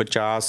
50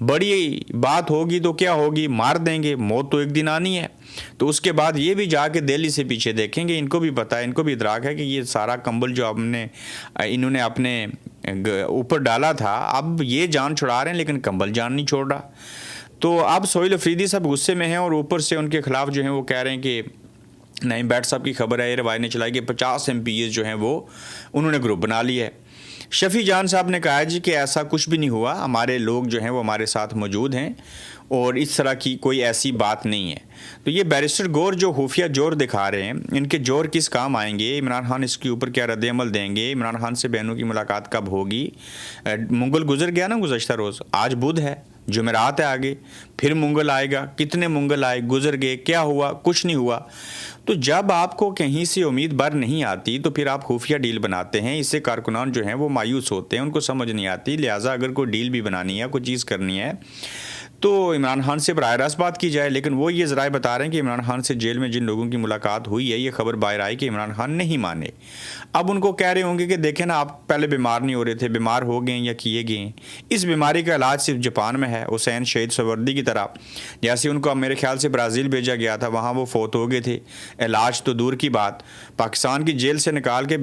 بڑی بات ہوگی تو کیا ہوگی، مار دیں گے، موت تو ایک دن آنی ہے۔ تو اس کے بعد یہ بھی جا کے دہلی سے پیچھے دیکھیں گے، ان کو بھی پتہ ہے، ان کو بھی ادراک ہے کہ یہ سارا کمبل جو انہوں نے اپنے اوپر ڈالا تھا، اب یہ جان چھڑا رہے ہیں لیکن کمبل جان نہیں چھوڑ رہا۔ تو اب سہیل افریدی صاحب غصے میں ہیں، اور اوپر سے ان کے خلاف جو ہیں وہ کہہ رہے ہیں کہ نعیم بیٹ صاحب کی خبر ہے، یہ روایت نے چلائی کہ 50 MPs جو ہیں وہ انہوں نے گروپ بنا لیا ہے۔ شفیع جان صاحب نے کہا جی کہ ایسا کچھ بھی نہیں ہوا، ہمارے لوگ جو ہیں وہ ہمارے ساتھ موجود ہیں اور اس طرح کی کوئی ایسی بات نہیں ہے۔ تو یہ بیرسٹر گور جو خفیہ جور دکھا رہے ہیں، ان کے جور کس کام آئیں گے؟ عمران خان اس کے اوپر کیا رد عمل دیں گے؟ عمران خان سے بہنوں کی ملاقات کب ہوگی؟ منگل گزر گیا نا گزشتہ روز، آج بدھ ہے، جمعرات ہے آگے، پھر منگل آئے گا، کتنے منگل آئے، گزر گئے، کیا ہوا؟ کچھ نہیں ہوا۔ تو جب آپ کو کہیں سے امید بر نہیں آتی تو پھر آپ خفیہ ڈیل بناتے ہیں، اس سے کارکنان جو ہیں وہ مایوس ہوتے ہیں، ان کو سمجھ نہیں آتی، لہٰذا اگر کوئی ڈیل بھی بنانی ہے، کوئی چیز کرنی ہے تو عمران خان سے براہ راست بات کی جائے۔ لیکن وہ یہ ذرائع بتا رہے ہیں کہ عمران خان سے جیل میں جن لوگوں کی ملاقات ہوئی ہے، یہ خبر باہر آئی کہ عمران خان نہیں مانے۔ اب ان کو کہہ رہے ہوں گے کہ دیکھیں نا، آپ پہلے بیمار نہیں ہو رہے تھے، بیمار ہو گئے یا کیے گئے۔ اس بیماری کا علاج صرف جاپان میں ہے، حسین شہید سوردی کی طرح، جیسے ان کو میرے خیال سے برازیل بھیجا گیا تھا، وہاں وہ فوت ہو گئے تھے۔ علاج تو دور کی بات، پاکستان کی جیل سے نکال کے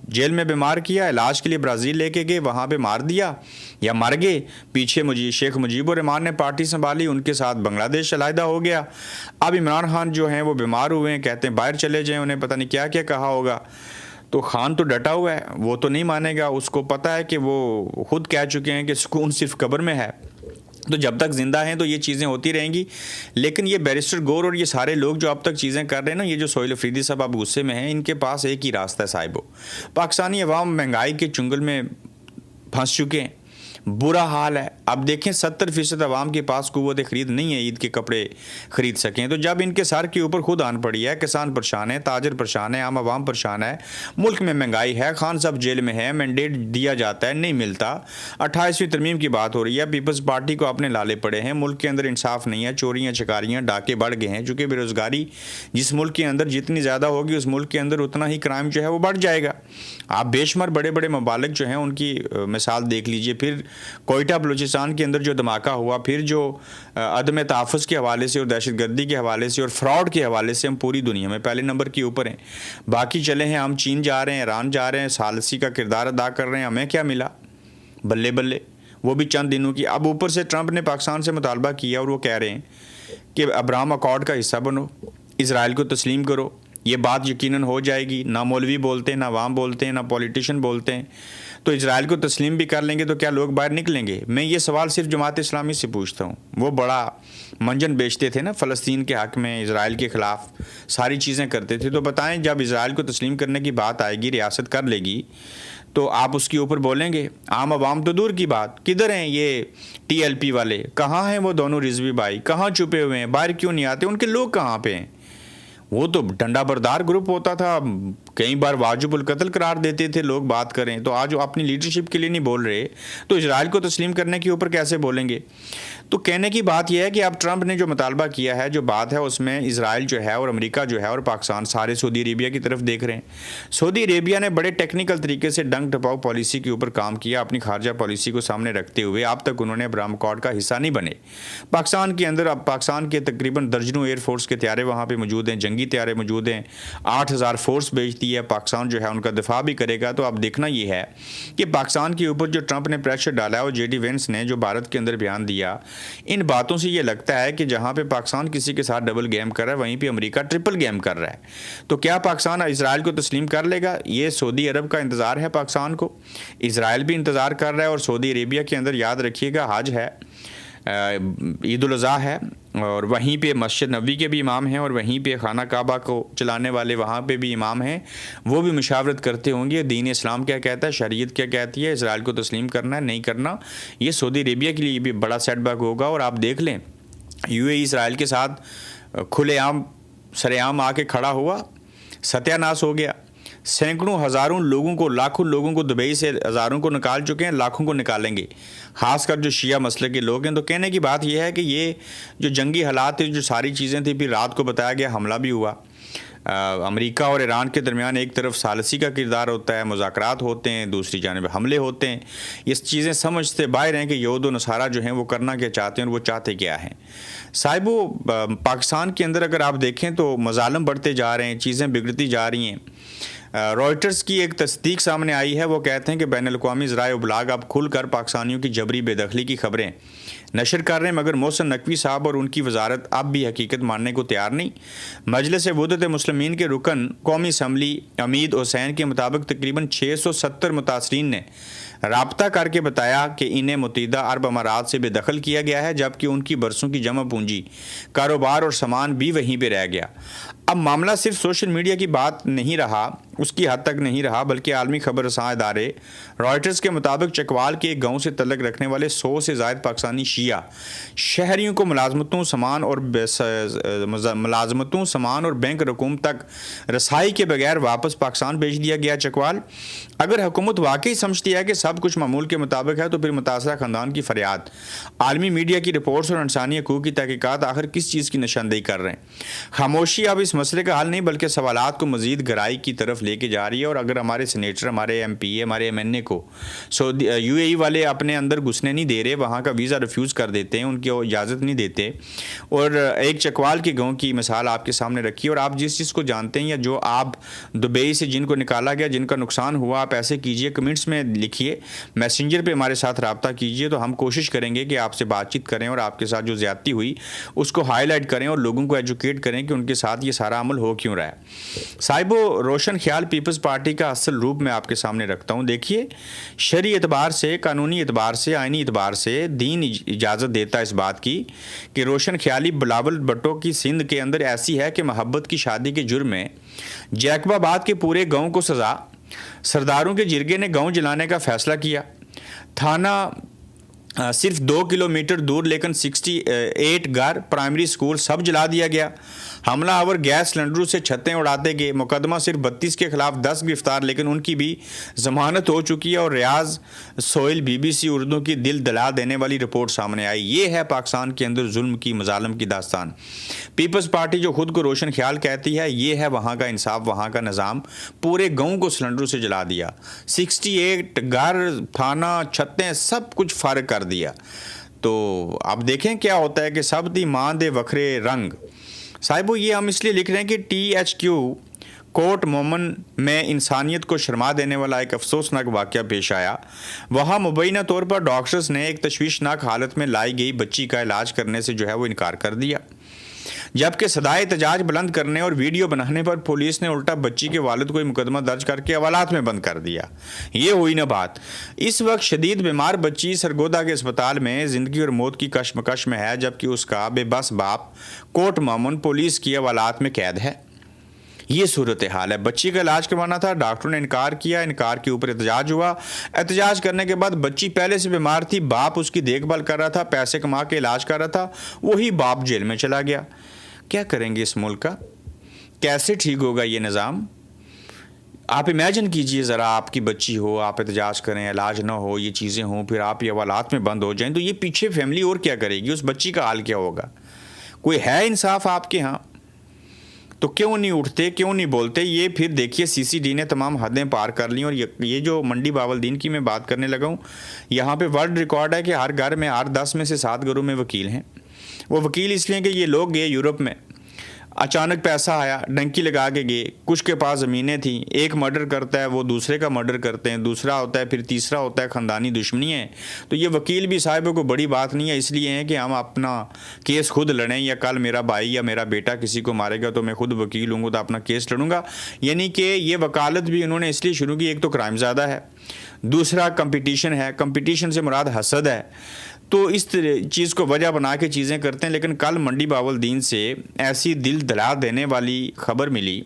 جیل میں بیمار کیا، علاج کے لیے برازیل لے کے گئے، وہاں پہ مار دیا یا مر گئے۔ پیچھے شیخ مجیب الرحمان نے پارٹی سنبھالی، ان کے ساتھ بنگلہ دیش علیحدہ ہو گیا۔ اب عمران خان جو ہیں وہ بیمار ہوئے ہیں، کہتے ہیں باہر چلے جائیں، انہیں پتہ نہیں کیا کیا کہا ہوگا۔ تو خان تو ڈٹا ہوا ہے، وہ تو نہیں مانے گا، اس کو پتہ ہے کہ وہ خود کہہ چکے ہیں کہ سکون صرف قبر میں ہے۔ تو جب تک زندہ ہیں تو یہ چیزیں ہوتی رہیں گی۔ لیکن یہ بیرسٹر گور اور یہ سارے لوگ جو اب تک چیزیں کر رہے ہیں نا، یہ جو سہیل افریدی صاحب اب غصے میں ہیں، ان کے پاس ایک ہی راستہ ہے صاحبو۔ پاکستانی عوام مہنگائی کے چنگل میں پھنس چکے ہیں، برا حال ہے۔ اب دیکھیں 70% عوام کے پاس قوت خرید نہیں ہے عید کے کپڑے خرید سکیں۔ تو جب ان کے سر کے اوپر خود آن پڑی ہے، کسان پریشان ہے، تاجر پریشان ہے، عام عوام پریشان ہے، ملک میں مہنگائی ہے، خان صاحب جیل میں ہے، مینڈیٹ دیا جاتا ہے نہیں ملتا، 28ویں ترمیم کی بات ہو رہی ہے، پیپلز پارٹی کو اپنے لالے پڑے ہیں، ملک کے اندر انصاف نہیں ہے، چوریاں چکاریاں ڈاکے بڑھ گئے ہیں، چونکہ بے روزگاری جس ملک کے اندر جتنی زیادہ ہوگی اس ملک کے اندر اتنا ہی کرائم جو ہے وہ بڑھ جائے گا۔ آپ بے شمار بڑے بڑے ممالک جو ہیں ان کی مثال دیکھ لیجئے، پھر کوئٹہ بلوچستان کے اندر جو دھماکہ ہوا، پھر جو عدم تحفظ کے حوالے سے اور دہشت گردی کے حوالے سے اور فراڈ کے حوالے سے ہم پوری دنیا میں پہلے نمبر کے اوپر ہیں۔ باقی چلے ہیں، ہم چین جا رہے ہیں، ایران جا رہے ہیں، ثالثی کا کردار ادا کر رہے ہیں، ہمیں کیا ملا؟ بلے بلے، وہ بھی چند دنوں کی۔ اب اوپر سے ٹرمپ نے پاکستان سے مطالبہ کیا اور وہ کہہ رہے ہیں کہ ابراہم اکارڈ کا حصہ بنو، اسرائیل کو تسلیم کرو۔ یہ بات یقیناً ہو جائے گی، نہ مولوی بولتے ہیں، نہ عوام بولتے ہیں، نہ پولیٹیشین بولتے ہیں۔ تو اسرائیل کو تسلیم بھی کر لیں گے تو کیا لوگ باہر نکلیں گے؟ میں یہ سوال صرف جماعت اسلامی سے پوچھتا ہوں، وہ بڑا منجن بیچتے تھے نا فلسطین کے حق میں، اسرائیل کے خلاف ساری چیزیں کرتے تھے۔ تو بتائیں جب اسرائیل کو تسلیم کرنے کی بات آئے گی، ریاست کر لے گی، تو آپ اس کے اوپر بولیں گے؟ عام عوام تو دور کی بات، کدھر ہیں یہ TLP والے؟ کہاں ہیں وہ دونوں رضوی بھائی؟ کہاں چھپے ہوئے ہیں؟ باہر کیوں نہیں آتے؟ ان کے لوگ کہاں پہ ہیں؟ وہ تو ڈنڈا بردار گروپ ہوتا تھا، کئی بار واجب القتل قرار دیتے تھے لوگ بات کریں، تو آج وہ اپنی لیڈرشپ کے لیے نہیں بول رہے تو اسرائیل کو تسلیم کرنے کے اوپر کیسے بولیں گے؟ تو کہنے کی بات یہ ہے کہ اب ٹرمپ نے جو مطالبہ کیا ہے، جو بات ہے، اس میں اسرائیل جو ہے اور امریکہ جو ہے اور پاکستان سارے سعودی عربیہ کی طرف دیکھ رہے ہیں۔ سعودی عربیہ نے بڑے ٹیکنیکل طریقے سے ڈنگ ٹپاؤ پالیسی کے اوپر کام کیا، اپنی خارجہ پالیسی کو سامنے رکھتے ہوئے اب تک انہوں نے ابراہم اکارڈ کا حصہ نہیں بنے۔ پاکستان کے اندر اب پاکستان کے تقریباً درجنوں ایئر فورس کے طیارے وہاں پہ موجود ہیں، جنگی طیارے موجود ہیں، 8000 فورس بھیجتی ہے پاکستان جو ہے ان کا دفاع بھی کرے گا۔ تو اب دیکھنا یہ ہے کہ پاکستان کے اوپر جو ٹرمپ نے پریشر ڈالا ہے اور JD وینس نے جو بھارت کے اندر بیان دیا، ان باتوں سے یہ لگتا ہے کہ جہاں پہ پاکستان کسی کے ساتھ ڈبل گیم کر رہا ہے، وہیں پہ امریکہ ٹرپل گیم کر رہا ہے۔ تو کیا پاکستان اسرائیل کو تسلیم کر لے گا؟ یہ سعودی عرب کا انتظار ہے پاکستان کو، اسرائیل بھی انتظار کر رہا ہے، اور سعودی عربیہ کے اندر یاد رکھیے گا حج ہے، عید الاضحیٰ ہے، اور وہیں پہ مسجد نبوی کے بھی امام ہیں، اور وہیں پہ خانہ کعبہ کو چلانے والے وہاں پہ بھی امام ہیں، وہ بھی مشاورت کرتے ہوں گے دین اسلام کیا کہتا ہے، شریعت کیا کہتی ہے، اسرائیل کو تسلیم کرنا ہے نہیں کرنا۔ یہ سعودی عربیہ کے لیے بھی بڑا سیٹ بیک ہوگا۔ اور آپ دیکھ لیں UAE اسرائیل کے ساتھ کھلے عام سر عام آ کے کھڑا ہوا، ستیہ ناش ہو گیا، سینکڑوں ہزاروں لوگوں کو، لاکھوں لوگوں کو دبئی سے ہزاروں کو نکال چکے ہیں، لاکھوں کو نکالیں گے، خاص کر جو شیعہ مسلک کے لوگ ہیں۔ تو کہنے کی بات یہ ہے کہ یہ جو جنگی حالات تھے، جو ساری چیزیں تھیں، پھر رات کو بتایا گیا حملہ بھی ہوا، امریکہ اور ایران کے درمیان ایک طرف ثالثی کا کردار ہوتا ہے، مذاکرات ہوتے ہیں، دوسری جانب حملے ہوتے ہیں. یہ چیزیں سمجھتے باہر ہیں کہ یہود و نصارہ جو ہیں وہ کرنا کیا چاہتے ہیں اور وہ چاہتے کیا ہیں. صاحبو، پاکستان کے اندر اگر آپ دیکھیں تو مظالم بڑھتے جا رہے ہیں، چیزیں بگڑتی جا رہی ہیں. رائٹرز کی ایک تصدیق سامنے آئی ہے، وہ کہتے ہیں کہ بین الاقوامی ذرائع ابلاغ اب کھل کر پاکستانیوں کی جبری بے دخلی کی خبریں نشر کر رہے ہیں، مگر محسن نقوی صاحب اور ان کی وزارت اب بھی حقیقت ماننے کو تیار نہیں. مجلس وحدت مسلمین کے رکن قومی اسمبلی امید حسین کے مطابق تقریباً 670 متاثرین نے رابطہ کر کے بتایا کہ انہیں متحدہ عرب امارات سے بے دخل کیا گیا ہے، جبکہ ان کی برسوں کی جمع پونجی، کاروبار اور سامان بھی وہیں پہ رہ گیا. اب معاملہ صرف سوشل میڈیا کی بات نہیں رہا، اس کی حد تک نہیں رہا، بلکہ عالمی خبر رساں ادارے رائٹرز کے مطابق چکوال کے ایک گاؤں سے تعلق رکھنے والے 100 سے زائد پاکستانی شیعہ شہریوں کو ملازمتوں، سامان اور بینک رقوم تک رسائی کے بغیر واپس پاکستان بھیج دیا گیا. چکوال، اگر حکومت واقعی سمجھتی ہے کہ سب کچھ معمول کے مطابق ہے تو پھر متاثرہ خاندان کی فریاد، عالمی میڈیا کی رپورٹس اور انسانی حقوق کی تحقیقات آخر کس چیز کی نشاندہی کر رہے ہیں؟ خاموشی اب اس مسئلے کا حل نہیں بلکہ سوالات کو مزید گہرائی کی طرف لے کے جا رہی ہے. اور اگر ہمارے سینیٹر، ہمارے ایم پی اے، ہمارے ایم این اے کو یو اے ای والے اپنے اندر گھسنے نہیں دے رہے، وہاں کا ویزا ریفیوز کر دیتے ہیں، ان کی اجازت نہیں دیتے، اور ایک چکوال کے گاؤں کی مثال آپ کے سامنے رکھی، اور آپ جس چیز کو جانتے ہیں یا جو آپ دبئی سے جن کو نکالا گیا، جن کا نقصان ہوا، آپ ایسے کیجئے، کمنٹس میں لکھیے، میسنجر پہ ہمارے ساتھ رابطہ کیجئے، تو ہم کوشش کریں گے کہ آپ سے بات چیت کریں اور آپ کے ساتھ جو زیادتی ہوئی اس کو ہائی لائٹ کریں اور لوگوں کو ایجوکیٹ کریں کہ ان کے ساتھ یہ سارا عمل ہو کیوں رہا ہے. صاحبو، روشن خیال پیپلز پارٹی کا اصل روپ میں آپ کے سامنے رکھتا ہوں. دیکھیے، شرعی اعتبار سے، قانونی اعتبار سے، آئینی اعتبار سے دین اجازت دیتا ہے اس بات کی کہ روشن خیالی بلاول بھٹو کی سندھ کے اندر ایسی ہے کہ محبت کی شادی کے جرم میں جیکب آباد کے پورے گاؤں کو سزا، سرداروں کے جرگے نے گاؤں جلانے کا فیصلہ کیا، تھانہ صرف 2 کلومیٹر دور لیکن 68 گھر، پرائمری سکول سب جلا دیا گیا، حملہ آور گیس سلنڈروں سے چھتیں اڑاتے گئے، مقدمہ صرف 32 کے خلاف 10 گرفتار لیکن ان کی بھی ضمانت ہو چکی ہے. اور ریاض سوئل BBC اردو کی دل دلا دینے والی رپورٹ سامنے آئی. یہ ہے پاکستان کے اندر ظلم کی، مظالم کی داستان. پیپلز پارٹی جو خود کو روشن خیال کہتی ہے، یہ ہے وہاں کا انصاف، وہاں کا نظام. پورے گاؤں کو سلنڈروں سے جلا دیا، 68 گھر، تھانہ، چھتیں، سب کچھ فارغ کر دیا. تو آپ دیکھیں کیا ہوتا ہے کہ سب دی ماں دے وکھرے رنگ. صاحبو، یہ ہم اس لیے لکھ رہے ہیں کہ THQ کوٹ مومن میں انسانیت کو شرما دینے والا ایک افسوسناک واقعہ پیش آیا. وہاں مبینہ طور پر ڈاکٹرز نے ایک تشویشناک حالت میں لائی گئی بچی کا علاج کرنے سے جو ہے وہ انکار کر دیا، جبکہ صدائے احتجاج بلند کرنے اور ویڈیو بنانے پر پولیس نے الٹا بچی کے والد کو مقدمہ درج کر کے حوالات میں بند کر دیا. یہ ہوئی نہ بات. اس وقت شدید بیمار بچی سرگودا کے اسپتال میں زندگی اور موت کی کشمکش میں ہے، جبکہ اس کا بے بس باپ کوٹ مومن پولیس کی حوالات میں قید ہے. یہ صورتحال ہے. بچی کا علاج کروانا تھا، ڈاکٹروں نے انکار کیا، انکار کے اوپر احتجاج ہوا، احتجاج کرنے کے بعد بچی پہلے سے بیمار تھی، باپ اس کی دیکھ بھال کر رہا تھا، پیسے کما کے علاج کر رہا تھا، وہی باپ جیل میں چلا گیا. کیا کریں گے اس ملک کا؟ کیسے ٹھیک ہوگا یہ نظام؟ آپ امیجن کیجئے ذرا، آپ کی بچی ہو، آپ احتجاج کریں، علاج نہ ہو، یہ چیزیں ہوں، پھر آپ یہ حوالات میں بند ہو جائیں، تو یہ پیچھے فیملی اور کیا کرے گی؟ اس بچی کا حال کیا ہوگا؟ کوئی ہے انصاف آپ کے ہاں؟ تو کیوں نہیں اٹھتے، کیوں نہیں بولتے؟ یہ پھر دیکھیے CCD نے تمام حدیں پار کر لیں. اور یہ جو منڈی باولدین کی میں بات کرنے لگا ہوں، یہاں پہ ورلڈ ریکارڈ ہے کہ ہر گھر میں، ہر 10 میں سے 7 گھروں میں وکیل ہیں. وہ وکیل اس لیے کہ یہ لوگ گئے یورپ میں، اچانک پیسہ آیا، ڈنکی لگا کے گئے، کچھ کے پاس زمینیں تھیں، ایک مرڈر کرتا ہے، وہ دوسرے کا مرڈر کرتے ہیں، دوسرا ہوتا ہے، پھر تیسرا ہوتا ہے، خاندانی دشمنی ہے. تو یہ وکیل بھی صاحبوں کو بڑی بات نہیں ہے، اس لیے ہیں کہ ہم اپنا کیس خود لڑیں، یا کل میرا بھائی یا میرا بیٹا کسی کو مارے گا تو میں خود وکیل ہوں گا تو اپنا کیس لڑوں گا. یعنی کہ یہ وکالت بھی انہوں نے اس لیے شروع کی، ایک تو کرائم زیادہ ہے، دوسرا کمپٹیشن ہے، کمپٹیشن سے مراد حسد ہے. تو اس چیز کو وجہ بنا کے چیزیں کرتے ہیں. لیکن کل منڈی باولدین سے ایسی دل دلا دینے والی خبر ملی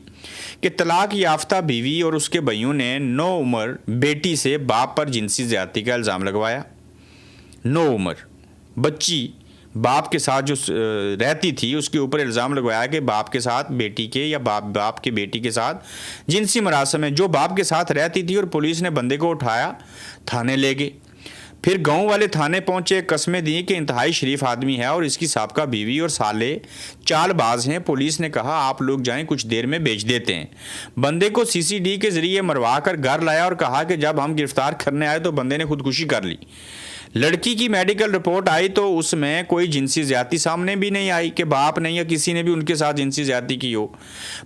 کہ طلاق یافتہ بیوی اور اس کے بھائیوں نے 9 عمر بیٹی سے باپ پر جنسی زیادتی کا الزام لگوایا. 9 عمر بچی باپ کے ساتھ جو رہتی تھی، اس کے اوپر الزام لگوایا کہ باپ کے ساتھ بیٹی کے، یا باپ کے بیٹی کے ساتھ جنسی مراسم میں جو باپ کے ساتھ رہتی تھی. اور پولیس نے بندے کو اٹھایا، تھانے لے گئے. پھر گاؤں والے تھانے پہنچے, قسمیں دی کہ انتہائی شریف آدمی ہے اور اس کی سابقہ بیوی اور سالے چال باز ہیں. پولیس نے کہا آپ لوگ جائیں, کچھ دیر میں بیچ دیتے ہیں. بندے کو سی سی ڈی کے ذریعے مروا کر گھر لایا اور کہا کہ جب ہم گرفتار کرنے آئے تو بندے نے خودکشی کر لی. لڑکی کی میڈیکل رپورٹ آئی تو اس میں کوئی جنسی زیادتی سامنے بھی نہیں آئی کہ باپ نے یا کسی نے بھی ان کے ساتھ جنسی زیادتی کی ہو.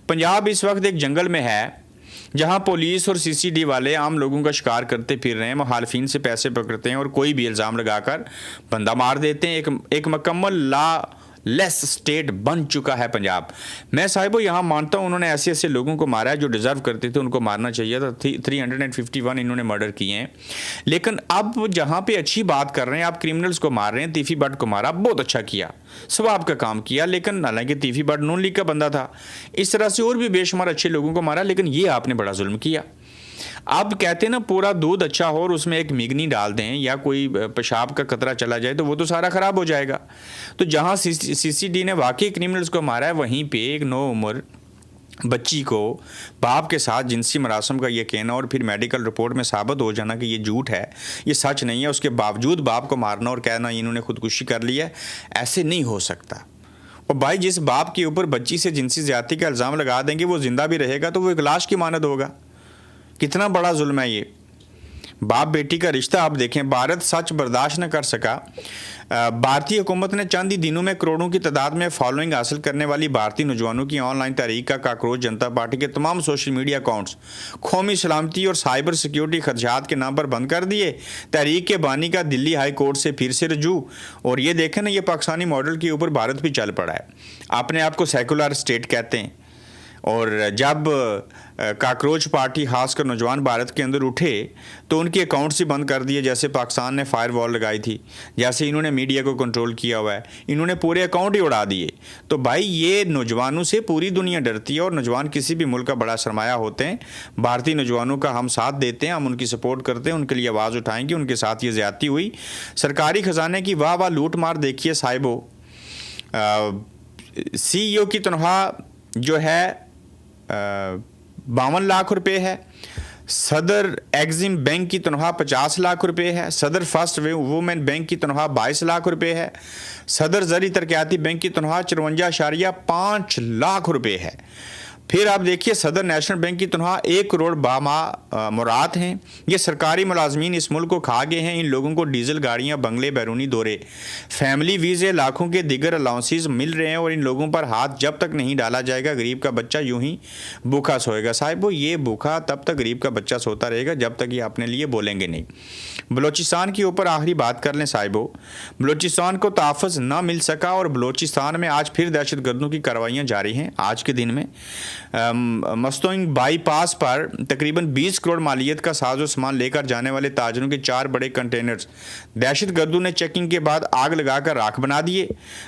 پنجاب اس وقت ایک جنگل میں ہے جہاں پولیس اور سی سی ڈی والے عام لوگوں کا شکار کرتے پھر رہے ہیں, مخالفین سے پیسے پکڑتے ہیں اور کوئی بھی الزام لگا کر بندہ مار دیتے ہیں. ایک مکمل لا لیس اسٹیٹ بن چکا ہے پنجاب. میں صاحبو یہاں مانتا ہوں انہوں نے ایسے ایسے لوگوں کو مارا ہے جو ڈیزرو کرتے تھے, ان کو مارنا چاہیے تھا. 351 انہوں نے مرڈر کیے ہیں. لیکن اب جہاں پہ اچھی بات کر رہے ہیں, آپ کرمنلز کو مار رہے ہیں. تیفی بٹ کو مارا, بہت اچھا کیا, ثواب کا کام کیا. لیکن حالانکہ تیفی بٹ نون لیگ کا بندہ تھا, اس طرح سے اور بھی بے شمار اچھے لوگوں کو مارا, لیکن یہ آپ نے بڑا ظلم کیا. اب کہتے ہیں نا پورا دودھ اچھا ہو اور اس میں ایک میگنی ڈال دیں یا کوئی پیشاب کا قطرہ چلا جائے تو وہ تو سارا خراب ہو جائے گا. تو جہاں سی سی ڈی نے واقعی کرمنلز کو مارا ہے, وہیں پہ ایک 9 عمر بچی کو باپ کے ساتھ جنسی مراسم کا یہ کہنا اور پھر میڈیکل رپورٹ میں ثابت ہو جانا کہ یہ جھوٹ ہے, یہ سچ نہیں ہے, اس کے باوجود باپ کو مارنا اور کہنا انہوں نے خودکشی کر لی ہے, ایسے نہیں ہو سکتا. اور بھائی جس باپ کے اوپر بچی سے جنسی زیادتی کا الزام لگا دیں گے وہ زندہ بھی رہے گا تو وہ ایک لاش کی مانند ہوگا. کتنا بڑا ظلم ہے یہ. باپ بیٹی کا رشتہ آپ دیکھیں, بھارت سچ برداشت نہ کر سکا. بھارتی حکومت نے چند ہی دنوں میں کروڑوں کی تعداد میں فالوئنگ حاصل کرنے والی بھارتی نوجوانوں کی آن لائن تحریک کا کاکروچ جنتا پارٹی کے تمام سوشل میڈیا اکاؤنٹس قومی سلامتی اور سائبر سیکیورٹی خدشات کے نام پر بند کر دیے. تحریک کے بانی کا دلی ہائی کورٹ سے پھر سے رجوع. اور یہ دیکھیں نا, یہ پاکستانی ماڈل کے اوپر بھارت بھی چل پڑا ہے. اپنے آپ کو سیکولر اسٹیٹ کہتے ہیں, اور جب کاکروچ پارٹی خاص کر نوجوان بھارت کے اندر اٹھے تو ان کے اکاؤنٹس ہی بند کر دیے, جیسے پاکستان نے فائر وال لگائی تھی, جیسے انہوں نے میڈیا کو کنٹرول کیا ہوا ہے, انہوں نے پورے اکاؤنٹ ہی اڑا دیے. تو بھائی یہ نوجوانوں سے پوری دنیا ڈرتی ہے, اور نوجوان کسی بھی ملک کا بڑا سرمایہ ہوتے ہیں. بھارتی نوجوانوں کا ہم ساتھ دیتے ہیں, ہم ان کی سپورٹ کرتے ہیں, ان کے لیے آواز اٹھائیں گے. ان کے ساتھ یہ زیادتی ہوئی, سرکاری خزانے کی واہ لوٹ مار دیکھیے صاحبو. سی ای او کی تنخواہ جو ہے 52 لاکھ روپے ہے. صدر ایگزم بینک کی تنخواہ 50 لاکھ روپے ہے. صدر فرسٹ وومن بینک کی تنخواہ 22 لاکھ روپے ہے. صدر زرعی ترقیاتی بینک کی تنخواہ 54.5 لاکھ روپے ہے. پھر آپ دیکھیے صدر نیشنل بینک کی تنخواہ 1 کروڑ باماہ مراد ہیں. یہ سرکاری ملازمین اس ملک کو کھا گئے ہیں. ان لوگوں کو ڈیزل گاڑیاں, بنگلے, بیرونی دورے, فیملی ویزے, لاکھوں کے دیگر الاؤنسز مل رہے ہیں, اور ان لوگوں پر ہاتھ جب تک نہیں ڈالا جائے گا غریب کا بچہ یوں ہی بھوکا سوئے گا. صاحبو یہ بھوکا تب تک غریب کا بچہ سوتا رہے گا جب تک یہ اپنے لیے بولیں گے نہیں. بلوچستان کے اوپر آخری بات کر لیں صاحبو. بلوچستان کو تحفظ نہ مل سکا اور بلوچستان میں آج پھر دہشت گردوں کی کارروائیاں جاری ہیں. آج کے دن میں مستونگ بائی پاس پر تقریباً 20 کروڑ مالیت کا ساز و سامان لے کر جانے والے تاجروں کے 4 بڑے کنٹینرز دہشت گردوں نے چیکنگ کے بعد آگ لگا کر راکھ بنا دیے.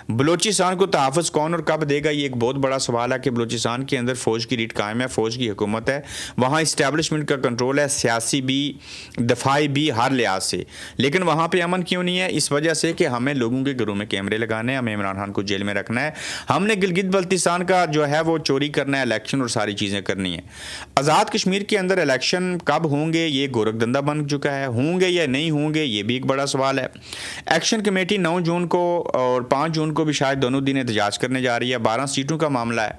بلوچستان کو تحفظ کون اور کب دے گا, یہ ایک بہت بڑا سوال ہے. کہ بلوچستان کے اندر فوج کی ریٹ قائم ہے, فوج کی حکومت ہے, وہاں اسٹیبلشمنٹ کا کنٹرول ہے, سیاسی بھی دفاعی بھی ہر لحاظ سے. لیکن وہاں پہ امن کیوں نہیں ہے؟ اس وجہ سے کہ ہمیں لوگوں کے گھروں میں کیمرے لگانے ہیں, ہمیں عمران خان کو جیل میں رکھنا ہے, ہم نے گلگت بلتستان کا جو ہے وہ چوری کرنا ہے, الیکشن اور ساری چیزیں کرنی ہیں. آزاد کشمیر کے اندر الیکشن کب ہوں گے یہ گورکھ دھندا بن چکا ہے. ہوں گے یا نہیں ہوں گے یہ بھی ایک بڑا سوال ہے. ایکشن کمیٹی 9 جون کو اور 5 جون کو بھی شاید دونوں دن احتجاج کرنے جا رہی ہے. 12 سیٹوں کا معاملہ ہے.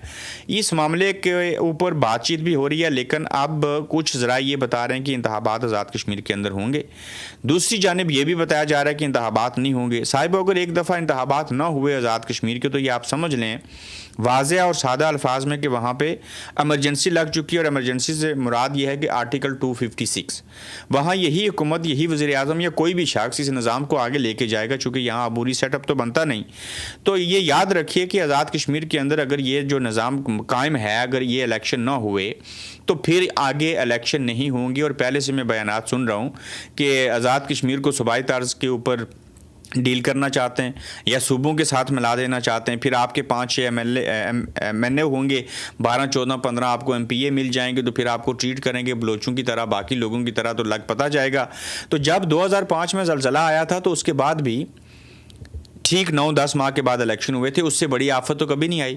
اس معاملے کے اوپر بات چیت بھی ہو رہی ہے, لیکن اب کچھ ذرائع یہ بتا رہے ہیں کہ انتخابات آزاد کشمیر کے اندر ہوں گے. دوسری جانب یہ بھی بتایا جا رہا ہے کہ انتخابات نہیں ہوں گے. صاحب اگر ایک دفعہ انتخابات نہ ہوئے آزاد کشمیر کے تو یہ آپ سمجھ لیں واضح اور سادہ الفاظ میں کہ وہاں پہ ایمرجنسی لگ چکی ہے. اور ایمرجنسی سے مراد یہ ہے کہ آرٹیکل 256 وہاں یہی حکومت, یہی وزیر اعظم یا کوئی بھی شخص اس نظام کو آگے لے کے جائے گا, چونکہ یہاں عبوری سیٹ اپ تو بنتا نہیں. تو یہ یاد رکھیے کہ آزاد کشمیر کے اندر اگر یہ جو نظام قائم ہے, اگر یہ الیکشن نہ ہوئے تو پھر آگے الیکشن نہیں ہوں گی. اور پہلے سے میں بیانات سن رہا ہوں کہ آزاد کشمیر کو صوبائی طرز کے اوپر ڈیل کرنا چاہتے ہیں یا صوبوں کے ساتھ ملا دینا چاہتے ہیں. پھر آپ کے 5-6 ایم این اے ہوں گے, 12-14-15 آپ کو ایم پی اے مل جائیں گے, تو پھر آپ کو ٹریٹ کریں گے بلوچوں کی طرح, باقی لوگوں کی طرح, تو لگ پتہ جائے گا. تو جب 2005 میں زلزلہ آیا تھا تو اس کے بعد بھی ٹھیک 9-10 ماہ کے بعد الیکشن ہوئے تھے، اس سے بڑی آفت تو کبھی نہیں آئی.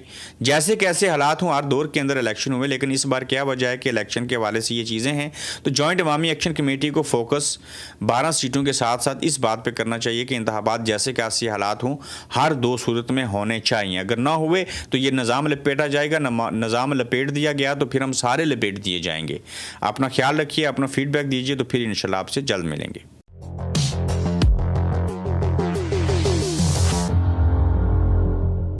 جیسے کیسے حالات ہوں ہر دور کے اندر الیکشن ہوئے، لیکن اس بار کیا وجہ ہے کہ الیکشن کے حوالے سے یہ چیزیں ہیں. تو جوائنٹ عوامی ایکشن کمیٹی کو فوکس 12 سیٹوں کے ساتھ ساتھ اس بات پہ کرنا چاہیے کہ انتخابات جیسے کیسے حالات ہوں ہر 2 صورت میں ہونے چاہیے. اگر نہ ہوئے تو یہ نظام لپیٹا جائے گا، نظام لپیٹ دیا گیا تو پھر ہم سارے لپیٹ دیے جائیں گے. اپنا خیال رکھیے، اپنا فیڈ بیک دیجیے، تو پھر انشاءاللہ آپ سے جلد ملیں گے.